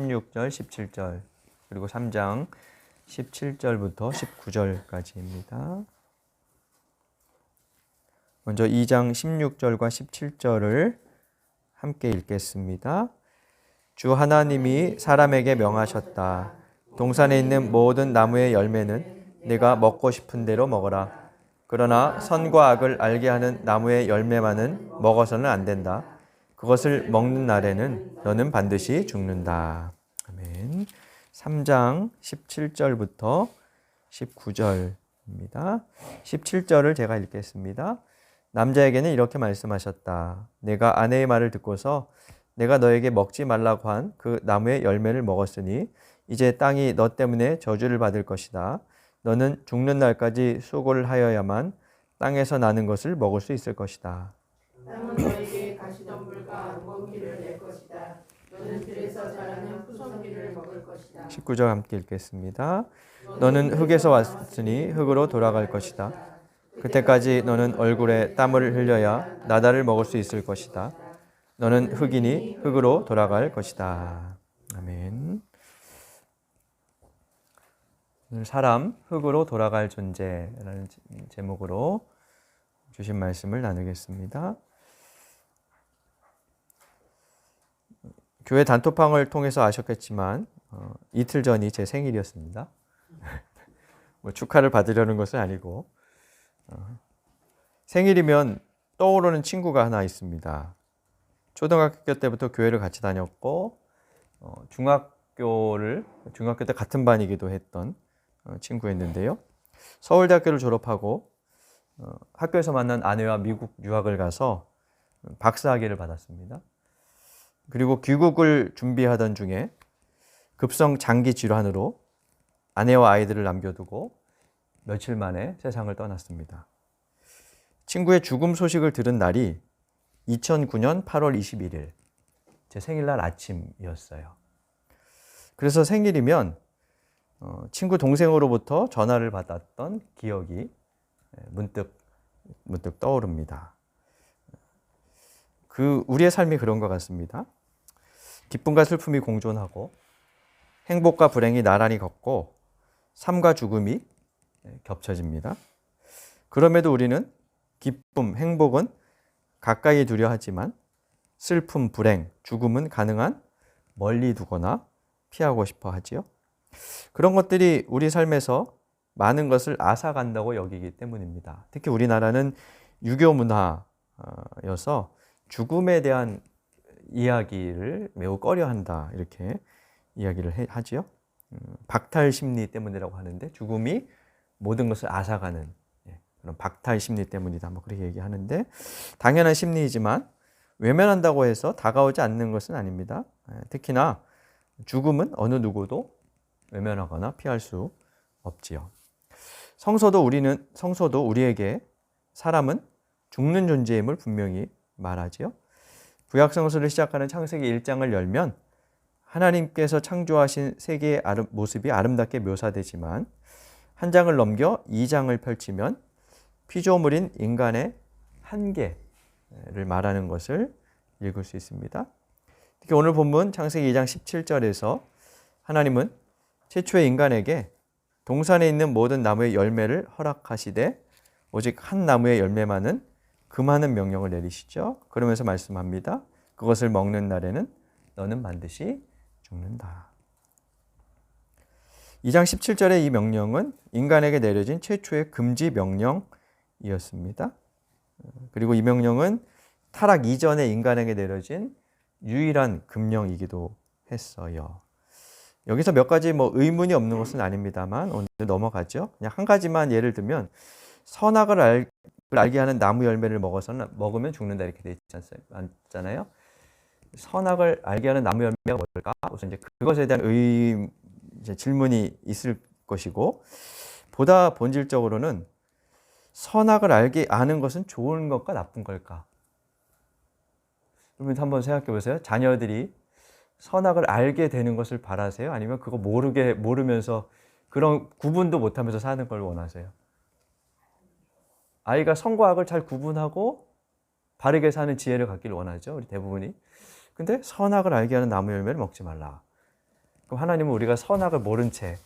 16절, 17절 그리고 3장 17절부터 19절까지입니다. 먼저 2장 16절과 17절을 함께 읽겠습니다. 주 하나님이 사람에게 명하셨다. 동산에 있는 모든 나무의 열매는 네가 먹고 싶은 대로 먹어라. 그러나 선과 악을 알게 하는 나무의 열매만은 먹어서는 안 된다. 그것을 먹는 날에는 너는 반드시 죽는다. 아멘. 3장 17절부터 19절입니다. 17절을 제가 읽겠습니다. 남자에게는 이렇게 말씀하셨다. 내가 아내의 말을 듣고서 내가 너에게 먹지 말라고 한 그 나무의 열매를 먹었으니 이제 땅이 너 때문에 저주를 받을 것이다. 너는 죽는 날까지 수고를 하여야만 땅에서 나는 것을 먹을 수 있을 것이다. 땅은 너에게 가시덤불과 무거기를 낼 것이다. 너는 들에서 자라는 푸성기를 먹을 것이다. 19절 함께 읽겠습니다. 너는 흙에서 왔으니 흙으로 돌아갈 것이다. 그때까지 너는 얼굴에 땀을 흘려야 나다를 먹을 수 있을 것이다. 너는 흙이니 흙으로 돌아갈 것이다. 아멘. 오늘 사람 흙으로 돌아갈 존재라는 제목으로 주신 말씀을 나누겠습니다. 교회 단톡방을 통해서 아셨겠지만 이틀 전이 제 생일이었습니다. 뭐 축하를 받으려는 것은 아니고 생일이면 떠오르는 친구가 하나 있습니다. 초등학교 때부터 교회를 같이 다녔고 중학교 때 같은 반이기도 했던 친구였는데요. 서울대학교를 졸업하고 학교에서 만난 아내와 미국 유학을 가서 박사학위를 받았습니다. 그리고 귀국을 준비하던 중에 급성 장기 질환으로 아내와 아이들을 남겨두고 며칠 만에 세상을 떠났습니다. 친구의 죽음 소식을 들은 날이 2009년 8월 21일 제 생일날 아침이었어요. 그래서 생일이면 친구 동생으로부터 전화를 받았던 기억이 문득 떠오릅니다. 우리의 삶이 그런 것 같습니다. 기쁨과 슬픔이 공존하고 행복과 불행이 나란히 걷고 삶과 죽음이 겹쳐집니다. 그럼에도 우리는 기쁨, 행복은 가까이 두려 하지만 슬픔, 불행, 죽음은 가능한 멀리 두거나 피하고 싶어 하지요. 그런 것들이 우리 삶에서 많은 것을 앗아간다고 여기기 때문입니다. 특히 우리나라는 유교 문화여서 죽음에 대한 이야기를 매우 꺼려한다 이렇게 이야기를 하지요. 박탈 심리 때문이라고 하는데 죽음이 모든 것을 앗아가는 그런 박탈 심리 때문이다 뭐 그렇게 얘기하는데 당연한 심리이지만 외면한다고 해서 다가오지 않는 것은 아닙니다. 특히나 죽음은 어느 누구도 외면하거나 피할 수 없지요. 성서도 우리에게 사람은 죽는 존재임을 분명히 말하지요. 구약 성서를 시작하는 창세기 1장을 열면 하나님께서 창조하신 세계의 모습이 아름답게 묘사되지만 한 장을 넘겨 2장을 펼치면 피조물인 인간의 한계를 말하는 것을 읽을 수 있습니다. 특히 오늘 본문 창세기 2장 17절에서 하나님은 최초의 인간에게 동산에 있는 모든 나무의 열매를 허락하시되 오직 한 나무의 열매만은 금하는 명령을 내리시죠. 그러면서 말씀합니다. 그것을 먹는 날에는 너는 반드시 죽는다. 2장 17절의 이 명령은 인간에게 내려진 최초의 금지 명령이었습니다. 그리고 이 명령은 타락 이전에 인간에게 내려진 유일한 금령이기도 했어요. 여기서 몇 가지 의문이 없는 것은 아닙니다만 오늘 넘어가죠. 그냥 한 가지만 예를 들면 선악을 알게 하는 나무 열매를 먹으면 죽는다 이렇게 되어 있지 않잖아요. 선악을 알게 하는 나무 열매가 뭘까? 우선 이제 그것에 대한 질문이 있을 것이고 보다 본질적으로는 선악을 아는 것은 좋은 것과 나쁜 걸까? 여러분 한번 생각해 보세요. 자녀들이 선악을 알게 되는 것을 바라세요? 아니면 그거 모르면서 그런 구분도 못하면서 사는 걸 원하세요? 아이가 선과 악을 잘 구분하고 바르게 사는 지혜를 갖기를 원하죠. 우리 대부분이. 근데 선악을 알게 하는 나무 열매를 먹지 말라. 그럼 하나님은 우리가 선악을 모른 채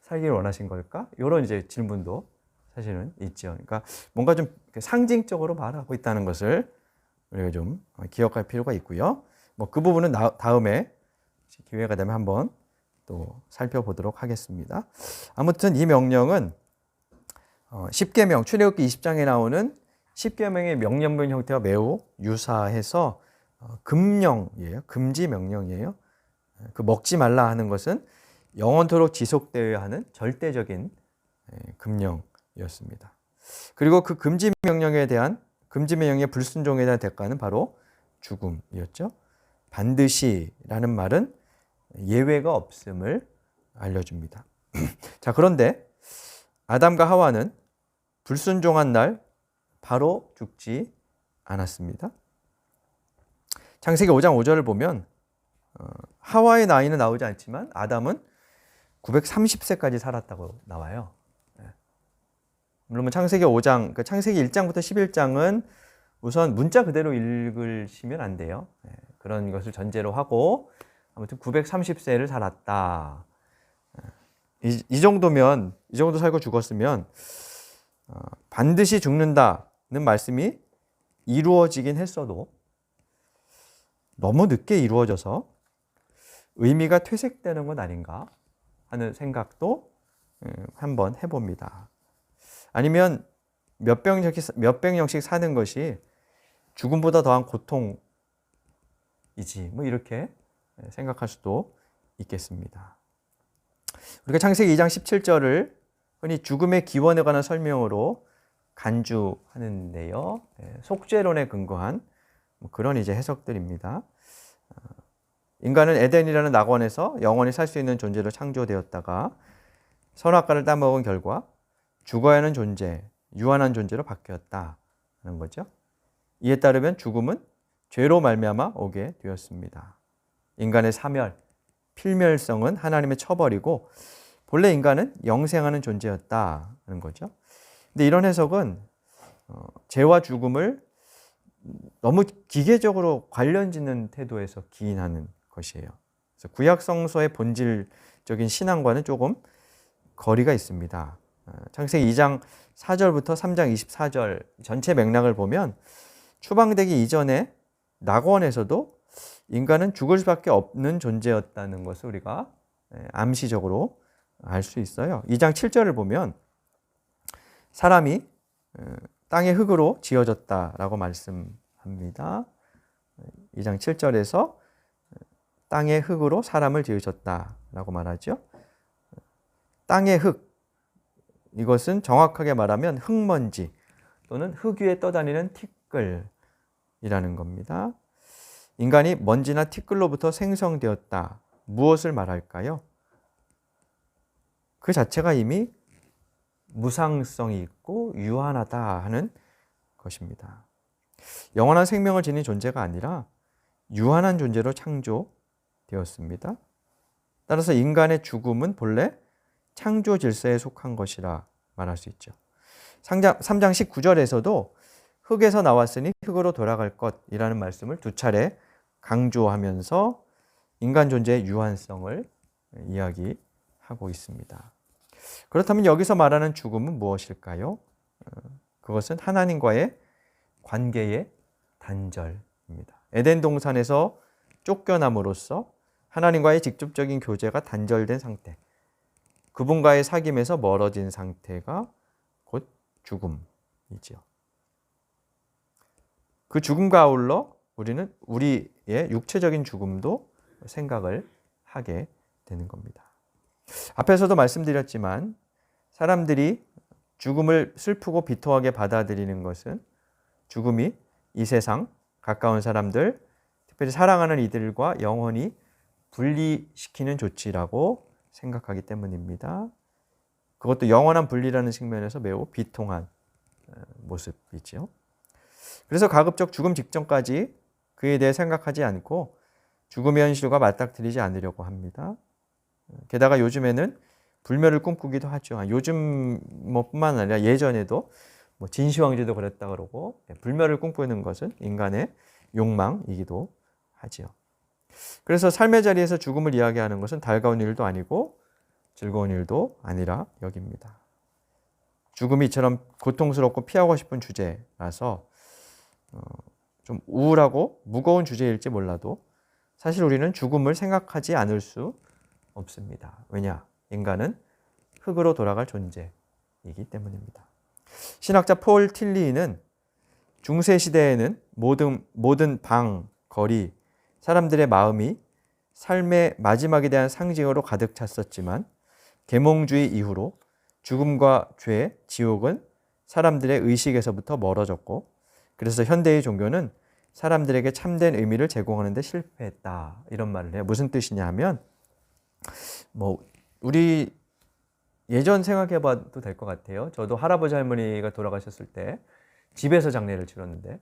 살기를 원하신 걸까? 이런 이제 질문도 사실은 있죠. 그러니까 뭔가 좀 상징적으로 말하고 있다는 것을 우리가 좀 기억할 필요가 있고요. 뭐 그 부분은 다음에 기회가 되면 한번 또 살펴보도록 하겠습니다. 아무튼 이 명령은 10계명, 출애굽기 20장에 나오는 10계명의 명령문 형태와 매우 유사해서 금령이에요. 금지 명령이에요. 그 먹지 말라 하는 것은 영원토록 지속되어야 하는 절대적인 금령이었습니다. 그리고 그 금지 명령에 대한 금지 명령의 불순종에 대한 대가는 바로 죽음이었죠. 반드시라는 말은 예외가 없음을 알려줍니다. 자, 그런데 아담과 하와는 불순종한 날 바로 죽지 않았습니다. 창세기 5장 5절을 보면 하와의 나이는 나오지 않지만 아담은 930세까지 살았다고 나와요. 물론 창세기 5장, 그 창세기 1장부터 11장은 우선 문자 그대로 읽으시면 안 돼요. 그런 것을 전제로 하고 아무튼 930세를 살았다. 이 정도면, 이 정도 살고 죽었으면 반드시 죽는다는 말씀이 이루어지긴 했어도 너무 늦게 이루어져서 의미가 퇴색되는 건 아닌가 하는 생각도 한번 해봅니다. 아니면 몇백 년씩 사는 것이 죽음보다 더한 고통이지, 뭐 이렇게 생각할 수도 있겠습니다. 우리가 창세기 2장 17절을 흔히 죽음의 기원에 관한 설명으로 간주하는데요. 속죄론에 근거한 그런 이제 해석들입니다. 인간은 에덴이라는 낙원에서 영원히 살 수 있는 존재로 창조되었다가 선악과를 따먹은 결과 죽어야 하는 존재, 유한한 존재로 바뀌었다는 거죠. 이에 따르면 죽음은 죄로 말미암아 오게 되었습니다. 인간의 사멸, 필멸성은 하나님의 처벌이고 본래 인간은 영생하는 존재였다는 거죠. 근데 이런 해석은 죄와 죽음을 너무 기계적으로 관련짓는 태도에서 기인하는 것이에요. 그래서 구약 성서의 본질적인 신앙과는 조금 거리가 있습니다. 창세기 2장 4절부터 3장 24절 전체 맥락을 보면 추방되기 이전에 낙원에서도 인간은 죽을 수밖에 없는 존재였다는 것을 우리가 암시적으로 알 수 있어요. 2장 7절을 보면 사람이 땅의 흙으로 지어졌다라고 말씀합니다. 2장 7절에서 땅의 흙으로 사람을 지으셨다라고 말하죠. 땅의 흙, 이것은 정확하게 말하면 흙먼지 또는 흙 위에 떠다니는 티끌이라는 겁니다. 인간이 먼지나 티끌로부터 생성되었다. 무엇을 말할까요? 그 자체가 이미 무상성이 있고 유한하다 하는 것입니다. 영원한 생명을 지닌 존재가 아니라 유한한 존재로 창조되었습니다. 따라서 인간의 죽음은 본래 창조 질서에 속한 것이라 말할 수 있죠. 3장 19절에서도 흙에서 나왔으니 흙으로 돌아갈 것이라는 말씀을 두 차례 강조하면서 인간 존재의 유한성을 이야기하고 있습니다. 그렇다면 여기서 말하는 죽음은 무엇일까요? 그것은 하나님과의 관계의 단절입니다. 에덴 동산에서 쫓겨남으로써 하나님과의 직접적인 교제가 단절된 상태, 그분과의 사귐에서 멀어진 상태가 곧 죽음이지요. 그 죽음과 아울러 우리는 우리의 육체적인 죽음도 생각을 하게 되는 겁니다. 앞에서도 말씀드렸지만 사람들이 죽음을 슬프고 비통하게 받아들이는 것은 죽음이 이 세상 가까운 사람들, 특별히 사랑하는 이들과 영원히 분리시키는 조치라고 생각하기 때문입니다. 그것도 영원한 분리라는 측면에서 매우 비통한 모습이죠. 그래서 가급적 죽음 직전까지 그에 대해 생각하지 않고 죽음의 현실과 맞닥뜨리지 않으려고 합니다. 게다가 요즘에는 불멸을 꿈꾸기도 하죠. 요즘 뿐만 아니라 예전에도 진시황제도 그랬다 그러고 불멸을 꿈꾸는 것은 인간의 욕망이기도 하지요. 그래서 삶의 자리에서 죽음을 이야기하는 것은 달가운 일도 아니고 즐거운 일도 아니라 여깁니다. 죽음이 이처럼 고통스럽고 피하고 싶은 주제라서 좀 우울하고 무거운 주제일지 몰라도 사실 우리는 죽음을 생각하지 않을 수 없습니다. 왜냐? 인간은 흙으로 돌아갈 존재이기 때문입니다. 신학자 폴 틸리는 중세 시대에는 모든 방, 거리, 사람들의 마음이 삶의 마지막에 대한 상징으로 가득 찼었지만 계몽주의 이후로 죽음과 죄, 지옥은 사람들의 의식에서부터 멀어졌고 그래서 현대의 종교는 사람들에게 참된 의미를 제공하는 데 실패했다. 이런 말을 해요. 무슨 뜻이냐 하면 우리 예전 생각해 봐도 될 것 같아요. 저도 할아버지 할머니가 돌아가셨을 때 집에서 장례를 치렀는데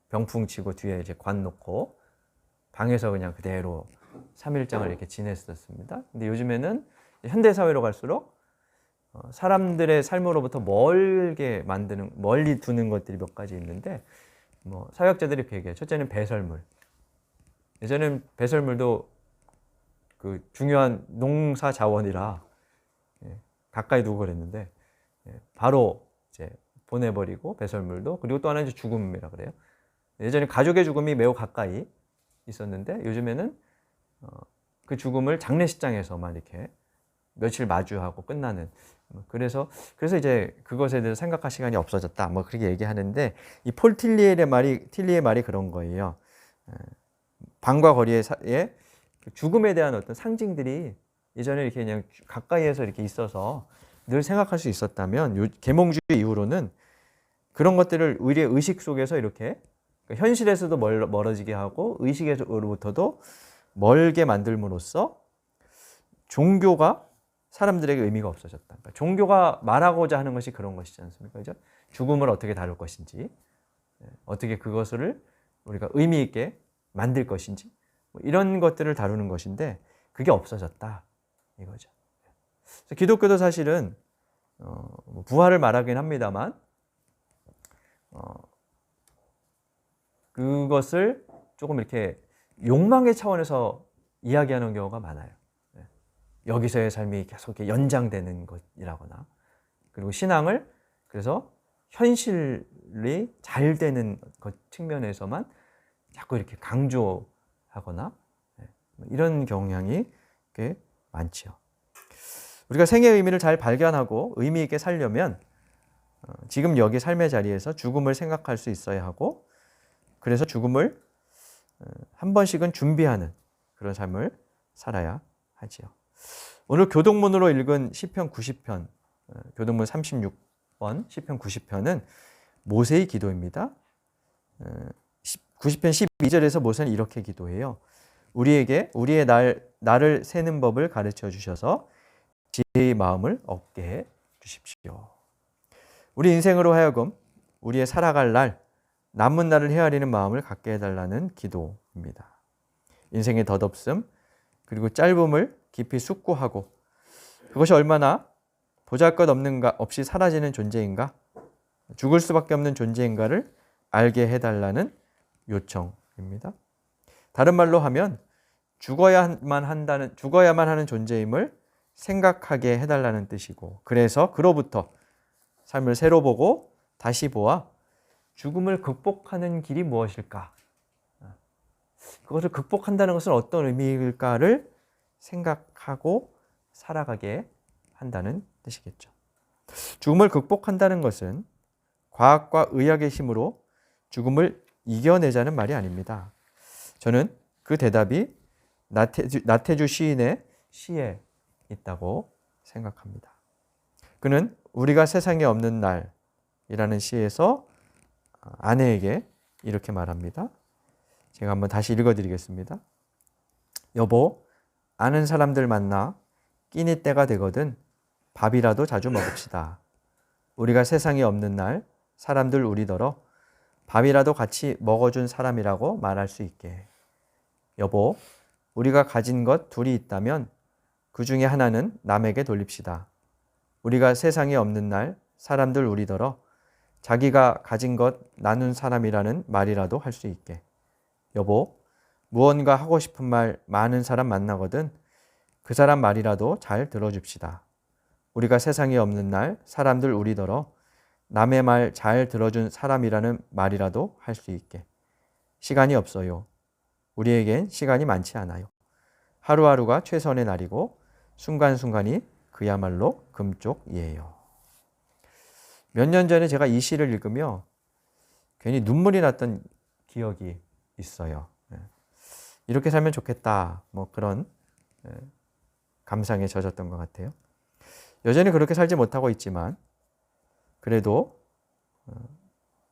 병풍 치고 뒤에 이제 관 놓고 방에서 그냥 그대로 3일장을 이렇게 지냈었습니다. 근데 요즘에는 현대 사회로 갈수록 사람들의 삶으로부터 멀리 두는 것들이 몇 가지 있는데 사역자들이 이렇게 얘기해요. 첫째는 배설물. 예전에는 배설물도 그 중요한 농사 자원이라 가까이 두고 그랬는데 바로 이제 보내버리고 배설물도 그리고 또 하나는 이제 죽음이라 그래요. 예전에 가족의 죽음이 매우 가까이 있었는데 요즘에는 그 죽음을 장례식장에서만 이렇게 며칠 마주하고 끝나는 그래서 이제 그것에 대해서 생각할 시간이 없어졌다. 그렇게 얘기하는데 이 폴 틸리의 말이 그런 거예요. 방과 거리의 죽음에 대한 어떤 상징들이 예전에 이렇게 그냥 가까이에서 이렇게 있어서 늘 생각할 수 있었다면 계몽주의 이후로는 그런 것들을 우리의 의식 속에서 이렇게 현실에서도 멀어지게 하고 의식으로부터도 멀게 만들므로써 종교가 사람들에게 의미가 없어졌다. 그러니까 종교가 말하고자 하는 것이 그런 것이지 않습니까? 그죠? 죽음을 어떻게 다룰 것인지, 어떻게 그것을 우리가 의미 있게 만들 것인지, 이런 것들을 다루는 것인데 그게 없어졌다 이거죠. 기독교도 사실은 부활을 말하긴 합니다만 그것을 조금 이렇게 욕망의 차원에서 이야기하는 경우가 많아요. 여기서의 삶이 계속 이렇게 연장되는 것이라거나 그리고 신앙을 그래서 현실이 잘 되는 것 측면에서만 자꾸 이렇게 강조하거나 이런 경향이 꽤 많죠. 우리가 생의 의미를 잘 발견하고 의미 있게 살려면 지금 여기 삶의 자리에서 죽음을 생각할 수 있어야 하고 그래서 죽음을 한 번씩은 준비하는 그런 삶을 살아야 하지요. 오늘 교동문으로 읽은 시편 90편, 교동문 36번 시편 90편은 모세의 기도입니다. 90편 12절에서 모세는 이렇게 기도해요. 우리에게 우리의 나를 세는 법을 가르쳐 주셔서 지혜의 마음을 얻게 해 주십시오. 우리 인생으로 하여금 우리의 살아갈 날, 남은 날을 헤아리는 마음을 갖게 해달라는 기도입니다. 인생의 덧없음, 그리고 짧음을 깊이 숙고하고 그것이 얼마나 보잘것없는가 없이 사라지는 존재인가 죽을 수밖에 없는 존재인가를 알게 해달라는 요청입니다. 다른 말로 하면 죽어야만 하는 존재임을 생각하게 해달라는 뜻이고 그래서 그로부터 삶을 새로 보고 다시 보아 죽음을 극복하는 길이 무엇일까? 그것을 극복한다는 것은 어떤 의미일까를 생각하고 살아가게 한다는 뜻이겠죠. 죽음을 극복한다는 것은 과학과 의학의 힘으로 죽음을 이겨내자는 말이 아닙니다. 저는 그 대답이 나태주 시인의 시에 있다고 생각합니다. 그는 우리가 세상에 없는 날이라는 시에서 아내에게 이렇게 말합니다. 제가 한번 다시 읽어드리겠습니다. 여보, 아는 사람들 만나 끼니 때가 되거든 밥이라도 자주 먹읍시다. 우리가 세상에 없는 날 사람들 우리더러 밥이라도 같이 먹어준 사람이라고 말할 수 있게. 여보, 우리가 가진 것 둘이 있다면 그 중에 하나는 남에게 돌립시다. 우리가 세상에 없는 날 사람들 우리더러 자기가 가진 것 나눈 사람이라는 말이라도 할 수 있게. 여보, 무언가 하고 싶은 말 많은 사람 만나거든 그 사람 말이라도 잘 들어줍시다. 우리가 세상에 없는 날 사람들 우리더러 남의 말 잘 들어준 사람이라는 말이라도 할 수 있게. 시간이 없어요. 우리에겐 시간이 많지 않아요. 하루하루가 최선의 날이고 순간순간이 그야말로 금쪽이에요. 몇 년 전에 제가 이 시를 읽으며 괜히 눈물이 났던 기억이 있어요. 이렇게 살면 좋겠다. 뭐 그런 감상에 젖었던 것 같아요. 여전히 그렇게 살지 못하고 있지만 그래도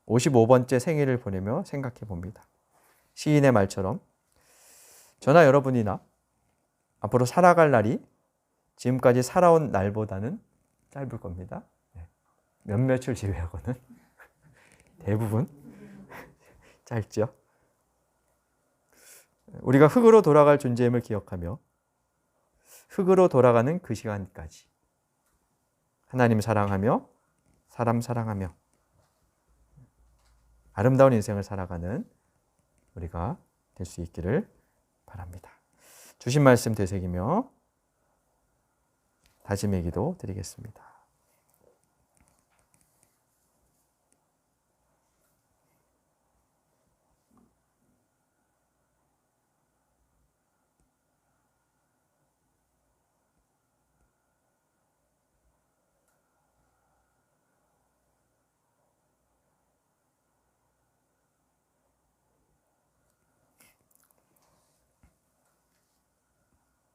55번째 생일을 보내며 생각해 봅니다. 시인의 말처럼 저나 여러분이나 앞으로 살아갈 날이 지금까지 살아온 날보다는 짧을 겁니다. 몇몇을 제외하고는 대부분 짧죠. 우리가 흙으로 돌아갈 존재임을 기억하며 흙으로 돌아가는 그 시간까지 하나님 사랑하며 사람 사랑하며 아름다운 인생을 살아가는 우리가 될 수 있기를 바랍니다. 주신 말씀 되새기며 다짐의 기도 드리겠습니다.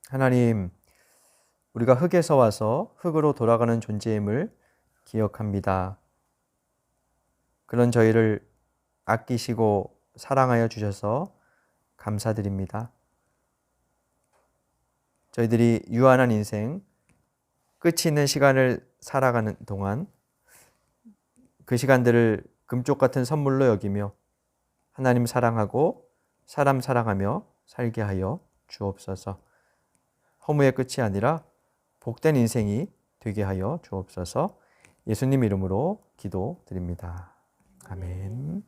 하나님, 우리가 흙에서 와서 흙으로 돌아가는 존재임을 기억합니다. 그런 저희를 아끼시고 사랑하여 주셔서 감사드립니다. 저희들이 유한한 인생, 끝이 있는 시간을 살아가는 동안 그 시간들을 금쪽 같은 선물로 여기며 하나님 사랑하고 사람 사랑하며 살게 하여 주옵소서. 허무의 끝이 아니라 복된 인생이 되게 하여 주옵소서. 예수님 이름으로 기도드립니다. 아멘.